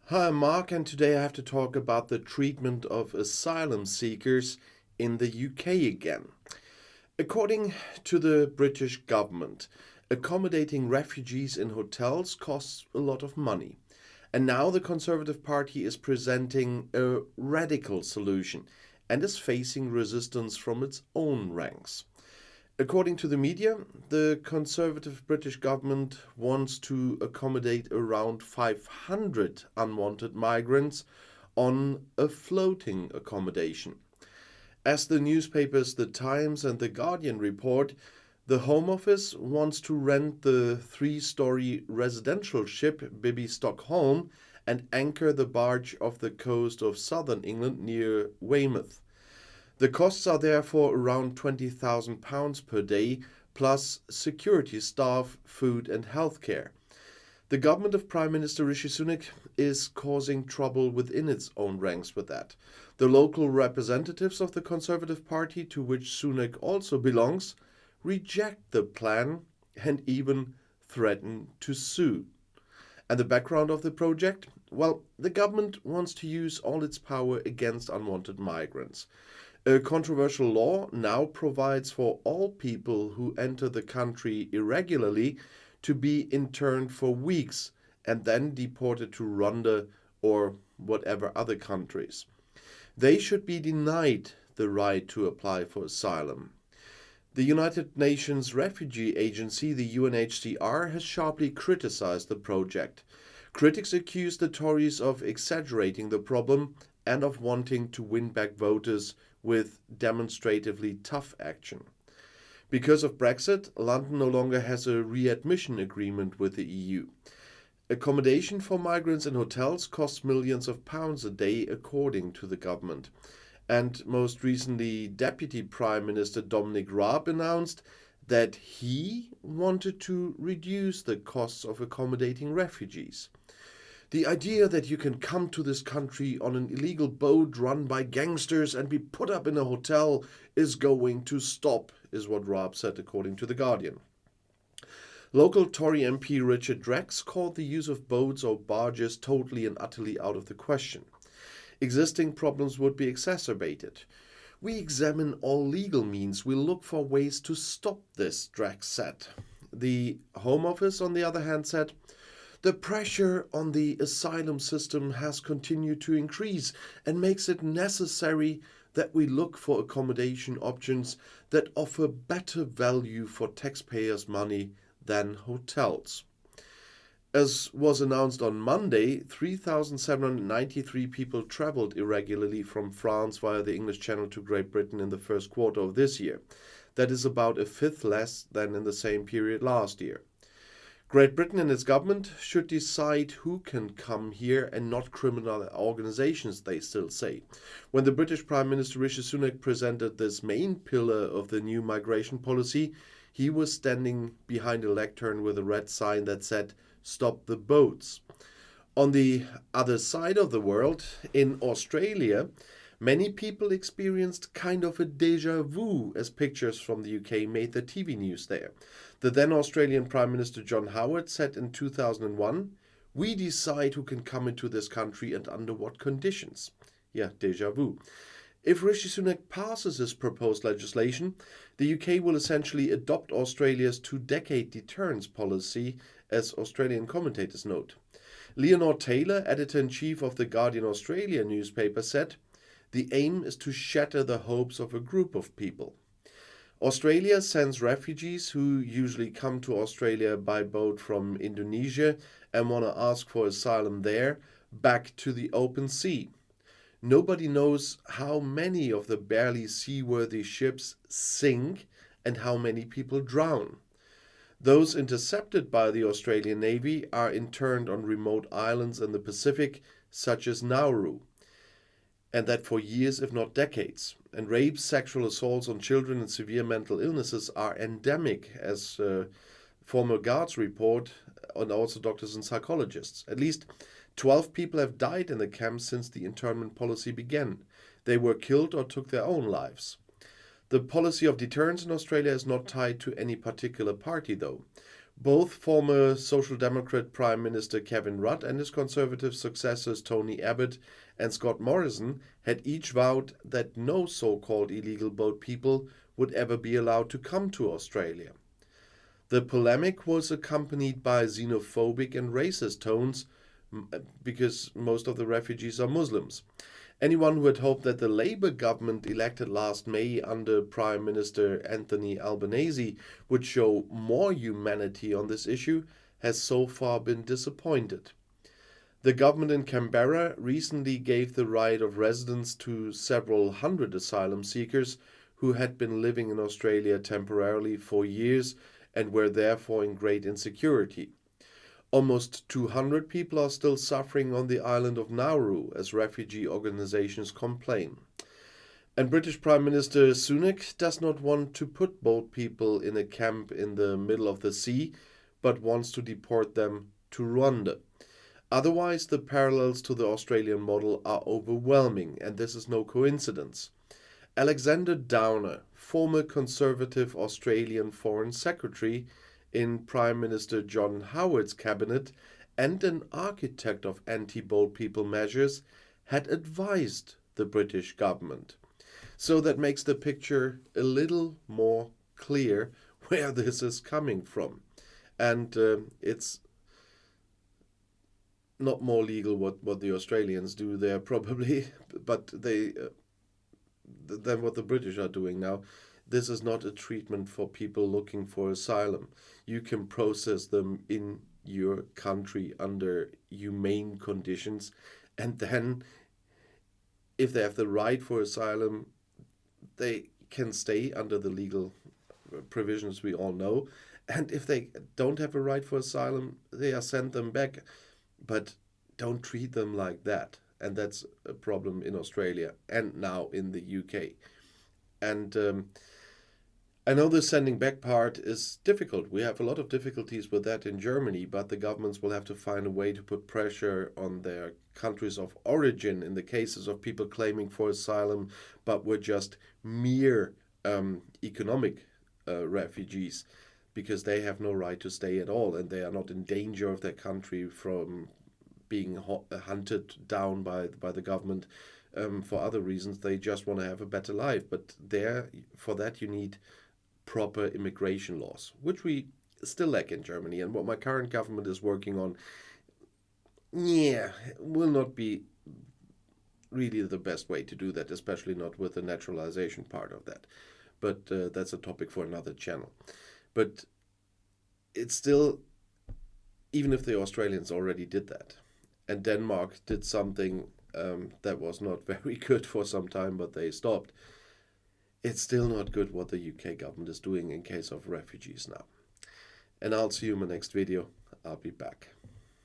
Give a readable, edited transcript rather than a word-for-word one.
Hi, I'm Mark, and today I have to talk about the treatment of asylum seekers in the UK again. According to the British government, accommodating refugees in hotels costs a lot of money. And now the Conservative Party is presenting a radical solution and is facing resistance from its own ranks. According to the media, the Conservative British government wants to accommodate around 500 unwanted migrants on a floating accommodation. As the newspapers The Times and The Guardian report, the Home Office wants to rent the three-story residential ship Bibi Stockholm and anchor the barge off the coast of southern England near Weymouth. The costs are therefore around £20,000 per day, plus security staff, food, and healthcare. The government of Prime Minister Rishi Sunak is causing trouble within its own ranks with that. The local representatives of the Conservative Party, to which Sunak also belongs, reject the plan and even threaten to sue. And the background of the project? Well, the government wants to use all its power against unwanted migrants. A controversial law now provides for all people who enter the country irregularly to be interned for weeks and then deported to Rwanda or whatever other countries. They should be denied the right to apply for asylum. The United Nations Refugee Agency, the UNHCR, has sharply criticized the project. Critics accuse the Tories of exaggerating the problem and of wanting to win back voters with demonstratively tough action. Because of Brexit, London no longer has a readmission agreement with the EU. Accommodation for migrants in hotels costs millions of pounds a day, according to the government. And most recently, Deputy Prime Minister Dominic Raab announced that he wanted to reduce the costs of accommodating refugees. The idea that you can come to this country on an illegal boat run by gangsters and be put up in a hotel is going to stop, is what Raab said, according to The Guardian. Local Tory MP Richard Drex called the use of boats or barges totally and utterly out of the question. Existing problems would be exacerbated. We examine all legal means. We look for ways to stop this, Drex said. The Home Office, on the other hand, said, the pressure on the asylum system has continued to increase and makes it necessary that we look for accommodation options that offer better value for taxpayers' money than hotels. As was announced on Monday, 3,793 people traveled irregularly from France via the English Channel to Great Britain in the first quarter of this year. That is about a fifth less than in the same period last year. Great Britain and its government should decide who can come here and not criminal organizations, they still say. When the British Prime Minister Rishi Sunak presented this main pillar of the new migration policy, he was standing behind a lectern with a red sign that said, "Stop the boats." On the other side of the world, in Australia, many people experienced kind of a déjà vu as pictures from the UK made the TV news there. The then Australian Prime Minister John Howard said in 2001, "We decide who can come into this country and under what conditions." Yeah, déjà vu. If Rishi Sunak passes his proposed legislation, the UK will essentially adopt Australia's two-decade deterrence policy, as Australian commentators note. Leonor Taylor, editor-in-chief of the Guardian Australia newspaper, said, "The aim is to shatter the hopes of a group of people." Australia sends refugees who usually come to Australia by boat from Indonesia and want to ask for asylum there back to the open sea. Nobody knows how many of the barely seaworthy ships sink and how many people drown. Those intercepted by the Australian Navy are interned on remote islands in the Pacific, such as Nauru, and that for years, if not decades. And rapes, sexual assaults on children, and severe mental illnesses are endemic, as former guards report, and also doctors and psychologists. At least 12 people have died in the camps since the internment policy began. They were killed or took their own lives. The policy of deterrence in Australia is not tied to any particular party, though. Both former Social Democrat Prime Minister Kevin Rudd and his Conservative successors Tony Abbott and Scott Morrison had each vowed that no so-called illegal boat people would ever be allowed to come to Australia. The polemic was accompanied by xenophobic and racist tones because most of the refugees are Muslims. Anyone who had hoped that the Labour government elected last May under Prime Minister Anthony Albanese would show more humanity on this issue has so far been disappointed. The government in Canberra recently gave the right of residence to several hundred asylum seekers who had been living in Australia temporarily for years and were therefore in great insecurity. Almost 200 people are still suffering on the island of Nauru as refugee organizations complain. And British Prime Minister Sunak does not want to put boat people in a camp in the middle of the sea, but wants to deport them to Rwanda. Otherwise, the parallels to the Australian model are overwhelming, and this is no coincidence. Alexander Downer, former Conservative Australian Foreign Secretary in Prime Minister John Howard's cabinet and an architect of anti-boat people measures, had advised the British government. So that makes the picture a little more clear where this is coming from. And it's not more legal what the Australians do there probably, but than what the British are doing now. This is not a treatment for people looking for asylum. You can process them in your country under humane conditions, and then if they have the right for asylum, they can stay under the legal provisions we all know. And if they don't have a right for asylum, they are sent them back. But don't treat them like that. And that's a problem in Australia and now in the UK. And I know the sending back part is difficult. We have a lot of difficulties with that in Germany, but the governments will have to find a way to put pressure on their countries of origin in the cases of people claiming for asylum, but were just mere economic refugees, because they have no right to stay at all, and they are not in danger of their country from being hunted down by the government for other reasons. They just want to have a better life. But for that you need proper immigration laws, which we still lack in Germany. And what my current government is working on, will not be really the best way to do that, especially not with the naturalization part of that. But that's a topic for another channel. But it's still, even if the Australians already did that, and Denmark did something that was not very good for some time, but they stopped, it's still not good what the UK government is doing in case of refugees now. And I'll see you in my next video. I'll be back.